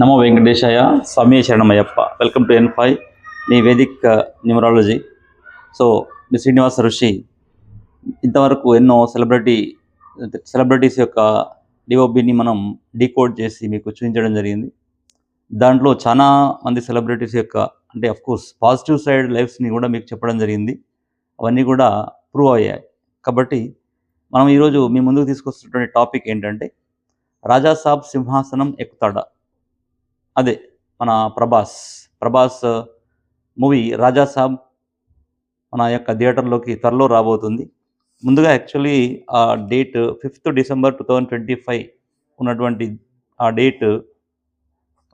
నమో వెంకటేశాయ స్వామి శరణమయ్యప్ప. వెల్కమ్ టు N5 మీ వేదిక్ న్యూమరాలజీ. సో మీ శ్రీనివాస ఋషి ఇంతవరకు ఎన్నో సెలబ్రిటీస్ యొక్క డిఓబిని మనం డీకోడ్ చేసి మీకు చూపించడం జరిగింది. దాంట్లో చాలా మంది సెలబ్రిటీస్ యొక్క అంటే అఫ్కోర్స్ పాజిటివ్ సైడ్ లైఫ్స్ని కూడా మీకు చెప్పడం జరిగింది. అవన్నీ కూడా ప్రూవ్ అయ్యాయి. కాబట్టి మనం ఈరోజు మీ ముందుకు తీసుకొస్తున్నటువంటి టాపిక్ ఏంటంటే, రాజాసాబ్ సింహాసనం ఎక్కుతాడా. అదే మన ప్రభాస్ మూవీ రాజాసాబ్ మన యొక్క థియేటర్లోకి త్వరలో రాబోతుంది. ముందుగా యాక్చువల్లీ ఆ డేట్ 5th డిసెంబర్ 2025 ఉన్నటువంటి ఆ డేట్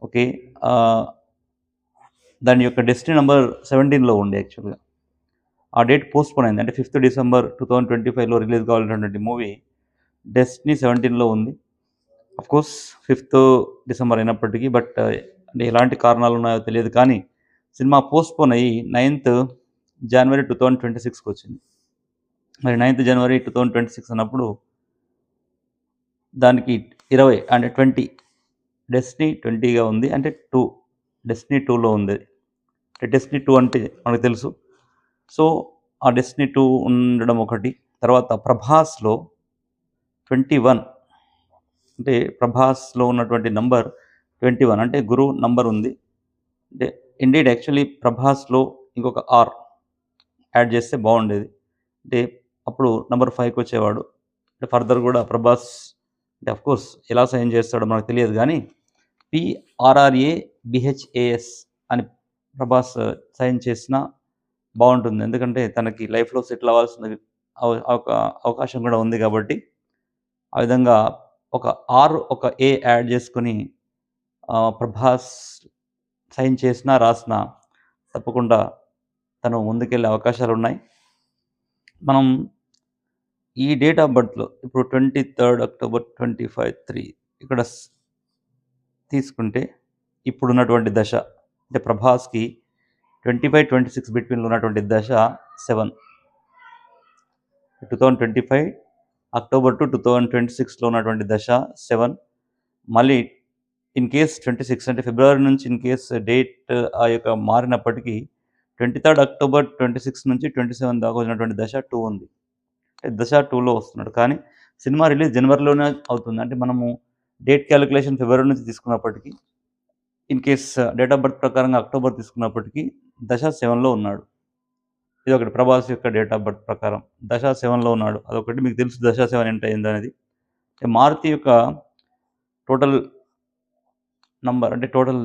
ఓకే. దాని యొక్క డెస్టినీ నెంబర్ 17లో ఉండే యాక్చువల్గా. ఆ డేట్ పోస్ట్పోన్ అయింది. అంటే 5th డిసెంబర్ 2025లో రిలీజ్ కావాల్సినటువంటి మూవీ డెస్టినీ 17లో ఉంది. అఫ్కోర్స్ 5th డిసెంబర్ అయినప్పటికీ బట్ అంటే ఎలాంటి కారణాలు ఉన్నాయో తెలియదు, కానీ సినిమా పోస్ట్పోన్ అయ్యి 9th జనవరి 2026కి వచ్చింది. మరి 9th జనవరి 2026 అన్నప్పుడు దానికి 20 అంటే 20 డెస్టినీ 20గా ఉంది. అంటే 2 డెస్టినీ 2లో ఉంది. డెస్టినీ 2 అంటే మనకు తెలుసు. సో ఆ డెస్టినీ 2 ఉండడం ఒకటి. తర్వాత ప్రభాస్లో 21 అంటే ప్రభాస్లో ఉన్నటువంటి నంబర్ 21 అంటే గురువు నంబర్ ఉంది. అంటే ఇండీడ్ యాక్చువల్లీ ప్రభాస్లో ఇంకొక ఆర్ యాడ్ చేస్తే బాగుండేది. అంటే అప్పుడు నెంబర్ 5కి వచ్చేవాడు. అంటే ఫర్దర్ కూడా ప్రభాస్ అంటే అఫ్కోర్స్ ఎలా సైన్ చేస్తాడో మనకు తెలియదు, కానీ PRRABHAS అని ప్రభాస్ సైన్ చేసినా బాగుంటుంది. ఎందుకంటే తనకి లైఫ్లో సెటిల్ అవ్వాల్సిన అవకాశం కూడా ఉంది కాబట్టి ఆ విధంగా ఒక ఆర్ ఒక ఏ యాడ్ చేసుకొని ప్రభాస్ సైన్ చేసినా రాసినా తప్పకుండా తను ముందుకెళ్ళే అవకాశాలు ఉన్నాయి. మనం ఈ డేట్ ఆఫ్ బర్త్లో ఇప్పుడు 23rd October 2053 ఇక్కడ తీసుకుంటే ఇప్పుడున్నటువంటి దశ అంటే ప్రభాస్కి 25-26 బిట్వీన్లో ఉన్నటువంటి దశ 7. 2025 అక్టోబర్ టు 2026లో ఉన్నటువంటి దశ 7. మళ్ళీ ఇన్ కేస్ 26 అంటే ఫిబ్రవరి నుంచి ఇన్ కేస్ డేట్ ఆ యొక్క మారినప్పటికీ 23rd October 26 నుంచి 27 దాకా వచ్చినటువంటి దశ 2 ఉంది. దశ 2లో వస్తున్నాడు, కానీ సినిమా రిలీజ్ జనవరిలోనే అవుతుంది. అంటే మనము డేట్ క్యాలిక్యులేషన్ ఫిబ్రవరి నుంచి తీసుకున్నప్పటికీ in case date of birth ప్రకారంగా అక్టోబర్ తీసుకున్నప్పటికీ దశ 7లో ఉన్నాడు. ఇది ఒకటి. ప్రభాస్ యొక్క డేట్ ఆఫ్ బర్త్ ప్రకారం దశ 7లో ఉన్నాడు. అదొకటి మీకు తెలుసు. దశ 7 ఎంత అయింది అనేది. మారుతి యొక్క టోటల్ నంబర్ అంటే టోటల్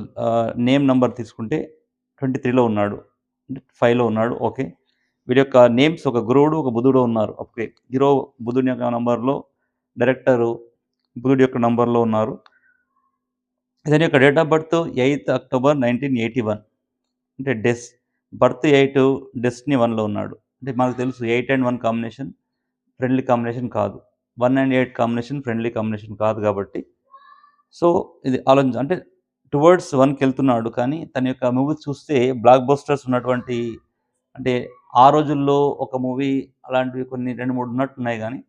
నేమ్ నంబర్ తీసుకుంటే 23లో ఉన్నాడు, అంటే 5లో ఉన్నాడు. ఓకే. వీరి యొక్క నేమ్స్ ఒక గురువుడు ఒక బుధుడు ఉన్నారు. ఓకే. హీరో బుధుని యొక్క నంబర్లో, డైరెక్టరు బుధుడి యొక్క నంబర్లో ఉన్నారు. ఇతని యొక్క date of birth 8th October 1981. అంటే బర్త్ 8 డెస్టినీ 1లో ఉన్నాడు. అంటే మనకు తెలుసు 8 and 1 కాంబినేషన్ ఫ్రెండ్లీ కాంబినేషన్ కాదు, 1 and 8 కాంబినేషన్ ఫ్రెండ్లీ కాంబినేషన్ కాదు. కాబట్టి సో ఇది ఆలోచించ అంటే టువర్డ్స్ 1కి వెళ్తున్నాడు. కానీ తన యొక్క మూవీస్ చూస్తే బ్లాక్ బస్టర్స్ ఉన్నటువంటి అంటే ఆ రోజుల్లో ఒక మూవీ అలాంటివి కొన్ని 2-3 ఉన్నట్టున్నాయి, కానీ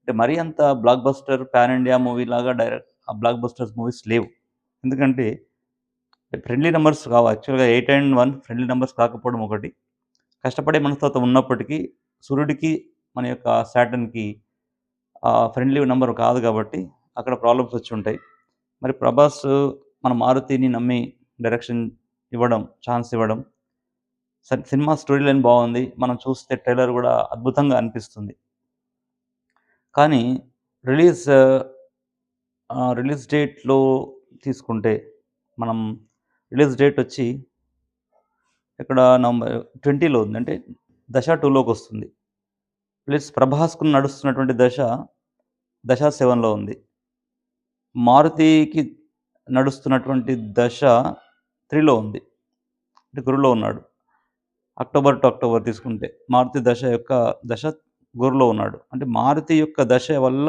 అంటే మరీ అంత block buster pan India movie లాగా డైరెక్ట్ ఆ బ్లాక్ బస్టర్స్ మూవీస్ లేవు. ఎందుకంటే ఫ్రెండ్లీ నెంబర్స్ కావు. యాక్చువల్గా 8 and 1 ఫ్రెండ్లీ నెంబర్స్ కాకపోవడం ఒకటి. కష్టపడే మనస్తత్వం ఉన్నప్పటికీ సూర్యుడికి మన యొక్క సాటర్న్కి ఫ్రెండ్లీ నెంబర్ కాదు, కాబట్టి అక్కడ ప్రాబ్లమ్స్ వచ్చి ఉంటాయి. మరి ప్రభాస్ మన మారుతిని నమ్మి డైరెక్షన్ ఇవ్వడం, ఛాన్స్ ఇవ్వడం, సినిమా స్టోరీ లైన్ బాగుంది. మనం చూస్తే ట్రైలర్ కూడా అద్భుతంగా అనిపిస్తుంది. కానీ రిలీజ్ డేట్లో తీసుకుంటే మనం రిలీజ్ డేట్ వచ్చి ఇక్కడ నవంబర్ 20లో ఉంది. అంటే దశ 2లోకి వస్తుంది. ప్లస్ ప్రభాస్కు నడుస్తున్నటువంటి దశ 7లో ఉంది. మారుతికి నడుస్తున్నటువంటి దశ 3లో ఉంది. అంటే గురులో ఉన్నాడు. అక్టోబర్ టు అక్టోబర్ తీసుకుంటే మారుతి దశ గురులో ఉన్నాడు. అంటే మారుతి యొక్క దశ వల్ల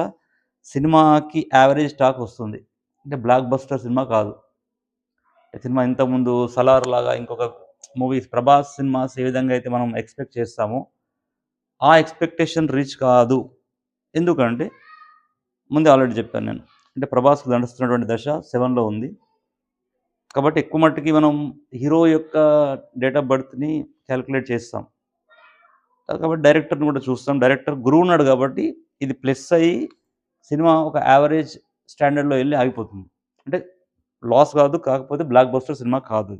సినిమాకి యావరేజ్ టాక్ వస్తుంది. అంటే బ్లాక్ బస్టర్ సినిమా కాదు. సినిమా ఇంతకుముందు సలార్ లాగా ఇంకొక మూవీస్ ప్రభాస్ సినిమాస్ ఏ విధంగా అయితే మనం ఎక్స్పెక్ట్ చేస్తామో ఆ ఎక్స్పెక్టేషన్ రీచ్ కాదు. ఎందుకంటే ముందే ఆల్రెడీ చెప్పాను నేను. అంటే ప్రభాస్కు నడుస్తున్నటువంటి దశ 7లో ఉంది. కాబట్టి ఎక్కువ మట్టుకి మనం హీరో యొక్క డేట్ ఆఫ్ బర్త్‌ని క్యాలిక్యులేట్ చేస్తాం. కాబట్టి డైరెక్టర్‌ని కూడా చూస్తాం. డైరెక్టర్ గురువు ఉన్నాడు కాబట్టి ఇది ప్లస్ అయ్యి సినిమా ఒక యావరేజ్ స్టాండర్డ్‌లో ఎళ్లి ఆగిపోతుంది. అంటే లాస్ కాదు. కాకపోతే బ్లాక్ బస్టర్ సినిమా కాదు.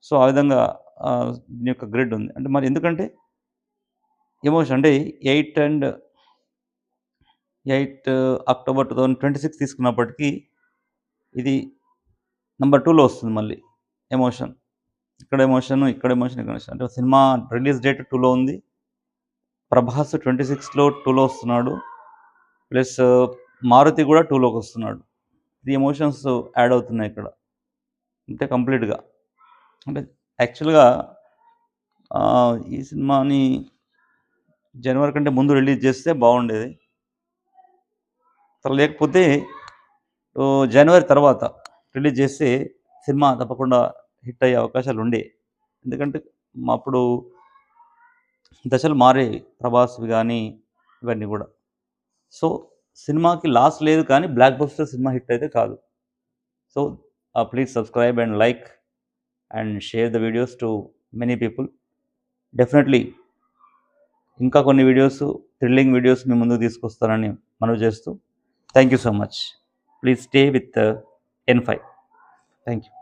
సో, ఆ విధంగా దీని యొక్క గ్రిడ్ ఉంది. అంటే మరి ఎందుకంటే ఎమోషన్ అంటే 8 అక్టోబర్ 2026 తీసుకున్నప్పటికీ ఇది నంబర్ 2లో వస్తుంది మళ్ళీ ఎమోషన్. ఇక్కడ ఎమోషన్, ఇక్కడ ఎమోషన్, ఇక్కడ ఎమోషన్. అంటే సినిమా రిలీజ్ డేట్ 2లో ఉంది. ప్రభాస్ 26లో వస్తున్నాడు. ప్లస్ మారుతి కూడా 2లోకి వస్తున్నాడు. 3 ఎమోషన్స్ యాడ్ అవుతున్నాయి ఇక్కడ. అంటే కంప్లీట్‌గా. అంటే యాక్చువల్‌గా ఈ సినిమాని జనవరి కంటే ముందు రిలీజ్ చేస్తే బాగుండేది. లేకపోతే జనవరి తర్వాత రిలీజ్ చేస్తే సినిమా తప్పకుండా హిట్ అయ్యే అవకాశాలు ఉండేవి. ఎందుకంటే అప్పుడు దశలు మారేవి ప్రభాస్‌వి కానీ ఇవన్నీ కూడా. సో, సినిమాకి లాస్ లేదు కానీ బ్లాక్ బస్టర్ సినిమా హిట్ అయితే కాదు. So, please subscribe and like and share the videos to many people. Definitely ఇంకా కొన్ని వీడియోస్, థ్రిల్లింగ్ వీడియోస్ మీ ముందుకు తీసుకొస్తానని మనవి చేస్తూ thank you so much. Please stay with N5. Thank you.